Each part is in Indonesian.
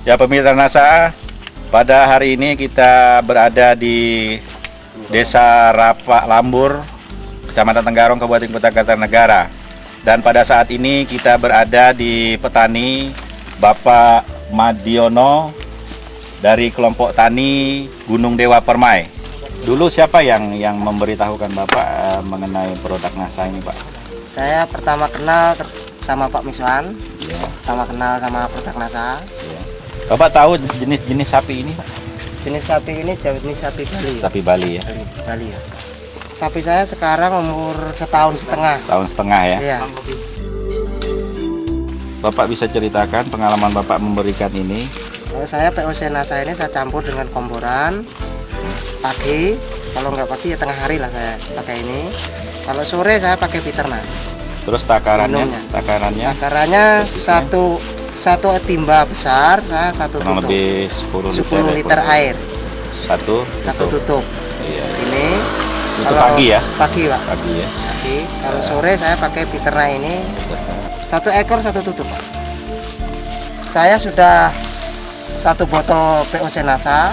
Ya pemirsa NASA, pada hari ini kita berada di Desa Rapak Lambur, Kecamatan Tenggarong, Kabupaten Kota Kartanegara. Dan pada saat ini kita berada di petani Bapak Madiono dari kelompok tani Gunung Dewa Permai. Dulu siapa yang memberitahukan Bapak mengenai produk NASA ini, Pak? Saya pertama kenal sama Pak Miswan, Ya. pertama kenal sama produk NASA. Ya. Bapak tahu jenis-jenis sapi ini, Pak? Jenis sapi ini jenis sapi Bali. Sapi Bali ya. Bali ya. Sapi saya sekarang umur setahun setengah. Tahun setengah ya. Iya. Bapak bisa ceritakan pengalaman Bapak memberikan ini? Kalau saya POC NASA ini saya campur dengan komboran pagi. Kalau nggak pagi ya tengah hari lah saya pakai ini. Kalau sore saya pakai Piterna. Terus takarannya? Minumnya. Takarannya satu timba besar, saya satu kurang tutup. lebih 10 liter air. Satu tutup. Iya. Ini Itu pagi ya? Pagi, Pak. Pagi ya. Pagi. Kalau sore saya pakai Piterna ini. Satu ekor satu tutup, Pak. Saya sudah satu botol POC NASA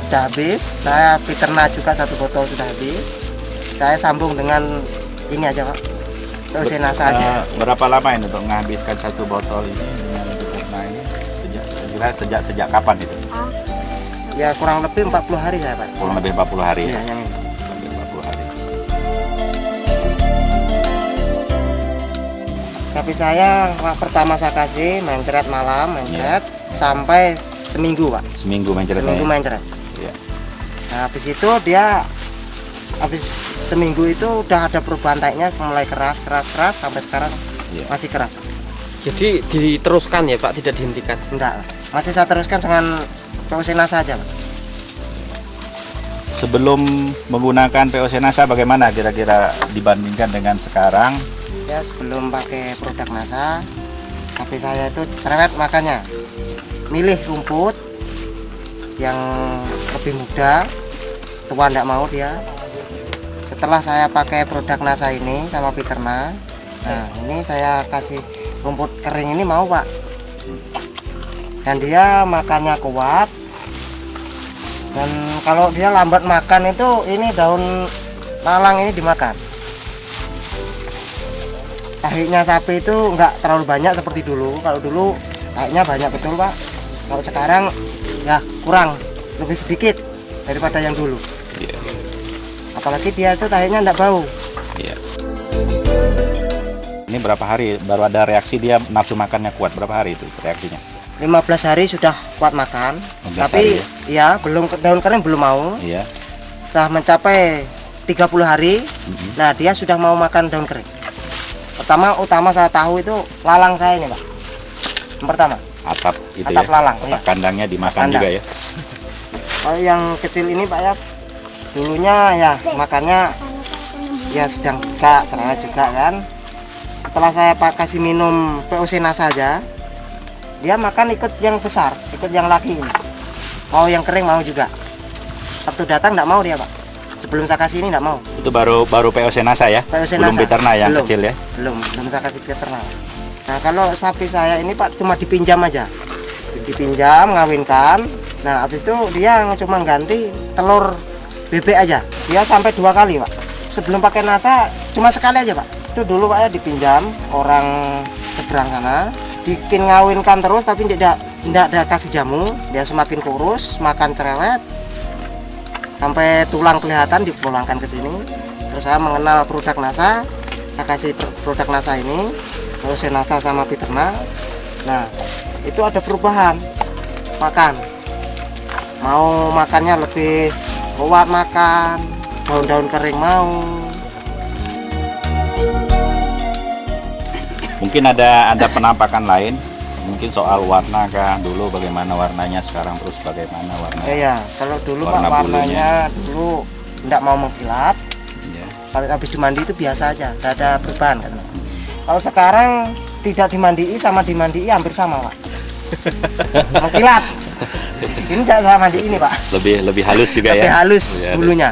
sudah habis. Saya Piterna juga satu botol sudah habis. Saya sambung dengan ini aja, Pak. POC NASA aja. Berapa lama ini untuk menghabiskan satu botol ini dengan Piterna ini? Sejak kapan itu? Ya kurang lebih 40 hari saya, Pak. Kurang lebih 40 hari Iya, ya? yang ini. Kurang lebih 40 hari. Tapi saya pertama saya kasih mencret malam, mencret sampai seminggu, Pak. Seminggu mencret. Seminggu mencret. Iya. Nah, habis itu dia habis seminggu itu udah ada perubahan taiknya, mulai keras sampai sekarang Iya. masih keras. Jadi diteruskan ya Pak, tidak dihentikan? Enggak, masih saya teruskan dengan POC NASA saja, Pak. Sebelum menggunakan POC NASA bagaimana kira-kira dibandingkan dengan sekarang? Ya sebelum pakai produk NASA, tapi saya itu cerewet makannya, milih rumput yang lebih muda, tua enggak mau dia. Setelah saya pakai produk NASA ini sama Piterna, nah ini saya kasih rumput kering ini mau, Pak, dan dia makannya kuat. Dan kalau dia lambat makan itu ini daun lalang ini dimakan. Tahiknya sapi itu enggak terlalu banyak seperti dulu. Kalau dulu tahiknya banyak betul, Pak. Kalau sekarang ya kurang, lebih sedikit daripada yang dulu. Iya. Apalagi dia itu tahiknya enggak bau. Iya. Ini berapa hari baru ada reaksi dia nafsu makannya kuat? Berapa hari itu reaksinya? 15 hari sudah kuat makan. 15 Tapi hari ya belum, daun kering belum mau. Iya. Sudah mencapai 30 hari. Nah, dia sudah mau makan daun kering. Utama saya tahu itu lalang saya ini, Pak. Yang pertama Atap itu atap ya. lalang, Atap iya. kandangnya dimakan Kandang. juga ya. Kalau yang kecil ini, Pak, ya dulunya ya makannya ya sedang juga, cerewet juga kan. Setelah saya kasih minum POC NASA saja, dia makan ikut yang besar, ikut yang laki ini. Mau yang kering mau juga. Waktu datang enggak mau dia, Pak. Sebelum saya kasih ini enggak mau. Itu baru POC NASA ya? POC Belum NASA. Piterna yang Belum. kecil ya? Belum saya kasih Piterna. Nah, kalau sapi saya ini, Pak, cuma dipinjam aja. Dipinjam, ngawinkan. Nah, habis itu dia cuma ganti telur bebek aja. Dia sampai 2 kali, Pak. Sebelum pakai NASA cuma sekali aja, Pak. Itu dulu, Pak, ya dipinjam orang seberang sana. Bikin ngawinkan terus tapi tidak ada kasih jamu. Dia semakin kurus, makan cerewet. Sampai tulang kelihatan dipulangkan ke sini. Terus saya mengenal produk NASA. Saya kasih produk NASA ini, terus NASA sama Piterna. Nah, itu ada perubahan makan. Mau makannya lebih kuat makan, daun-daun kering mau. Mungkin ada penampakan lain, mungkin soal warna kah, dulu bagaimana warnanya, sekarang terus bagaimana warnanya? Ya, kalau dulu, Pak, Warna warnanya dulu enggak mau mengkilat. Ya. Kalau habis dimandi itu biasa aja, tidak ada perubahan kan. Kalau sekarang tidak dimandii sama dimandii hampir sama, Pak. Mengkilat. Ini tidak saya mandi ini, Pak. Lebih halus juga Lebih ya? halus Lebih halus. bulunya.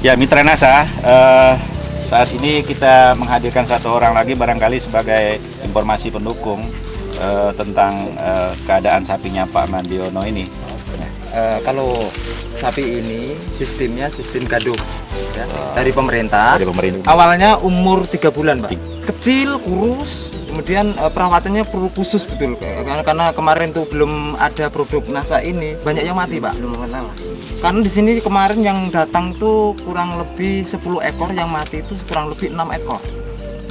Ya, Mitra NASA, saat ini kita menghadirkan satu orang lagi barangkali sebagai informasi pendukung tentang keadaan sapinya Pak Mardiono ini. Kalau sapi ini sistemnya sistem gaduh ya, dari pemerintah. Dari pemerintah. Awalnya umur 3 bulan, Pak. Kecil, kurus, kemudian perawatannya perlu khusus betul. Karena kemarin tuh belum ada produk NASA ini, banyak yang mati, Pak. Belum mengenal. Karena di sini kemarin yang datang tuh kurang lebih 10 ekor, yang mati itu kurang lebih 6 ekor.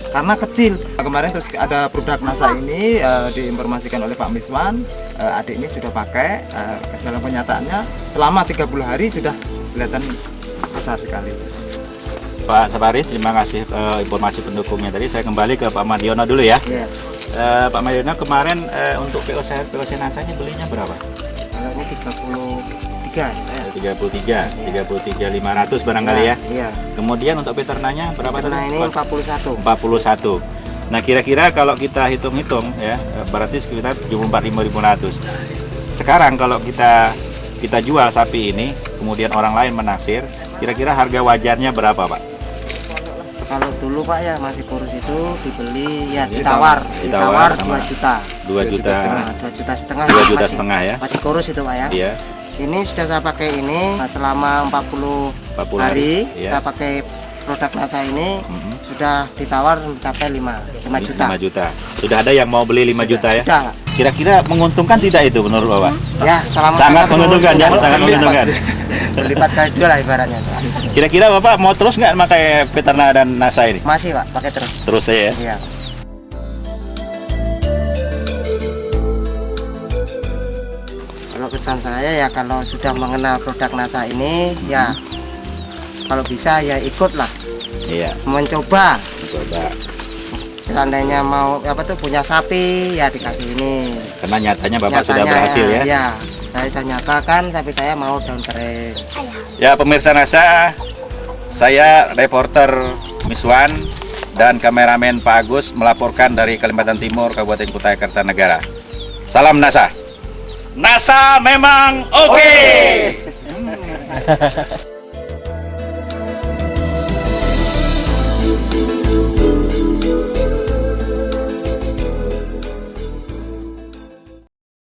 Karena kecil. Kemarin terus ada produk NASA ini diinformasikan oleh Pak Miswan, adik ini sudah pakai, dalam kenyataannya selama 30 hari sudah kelihatan besar sekali. Pak Saparis, terima kasih informasi pendukungnya tadi. Saya kembali ke Pak Mardiono dulu ya. Iya. Pak Mardiono kemarin untuk POC NASA-nya belinya berapa? Kalau ini 33 ya. 33.500 barangkali ya. Iya. Kemudian untuk veterinanya berapa tadi? Nah ini 41. 41. Nah, kira-kira kalau kita hitung-hitung ya, berarti sekitar 74.500. Sekarang kalau kita jual sapi ini, kemudian orang lain menaksir, kira-kira harga wajarnya berapa, Pak? Kalau dulu Pak ya masih kurus itu dibeli ya Ditawar ditawar sama 2 juta. 2 juta. Nah, 2 juta setengah. 2 juta masih- setengah ya. Masih kurus itu Pak ya. Iya, Ini sudah saya pakai ini selama 40 40 hari. iya. Saya pakai produk NASA ini Mhm. sudah ditawar mencapai 5 juta. 5 juta. Sudah ada yang mau beli 5 juta ya? Sudah. Kira-kira menguntungkan tidak itu menurut Bapak? Ya, selama Sangat menguntungkan ya, sangat menguntungkan. Berlipat kali 2 lah ibaratnya Pak. Kira-kira Bapak mau terus nggak pakai Veterana dan NASA ini? Masih Pak, pakai terus. Terus ya. Iya. Kalau kesan saya ya kalau sudah mengenal produk NASA ini ya kalau bisa ya ikutlah Iya, mencoba. coba. Seandainya mau apa tuh punya sapi ya dikasih ini. Karena nyatanya Bapak sudah Nyatanya berhasil ya. Ya, saya sudah nyatakan sapi saya mau daun kering. Ya, pemirsa NASA, saya reporter Miswan dan kameramen Pak Agus melaporkan dari Kalimantan Timur, Kabupaten Kutai Kartanegara. Salam NASA. NASA memang oke.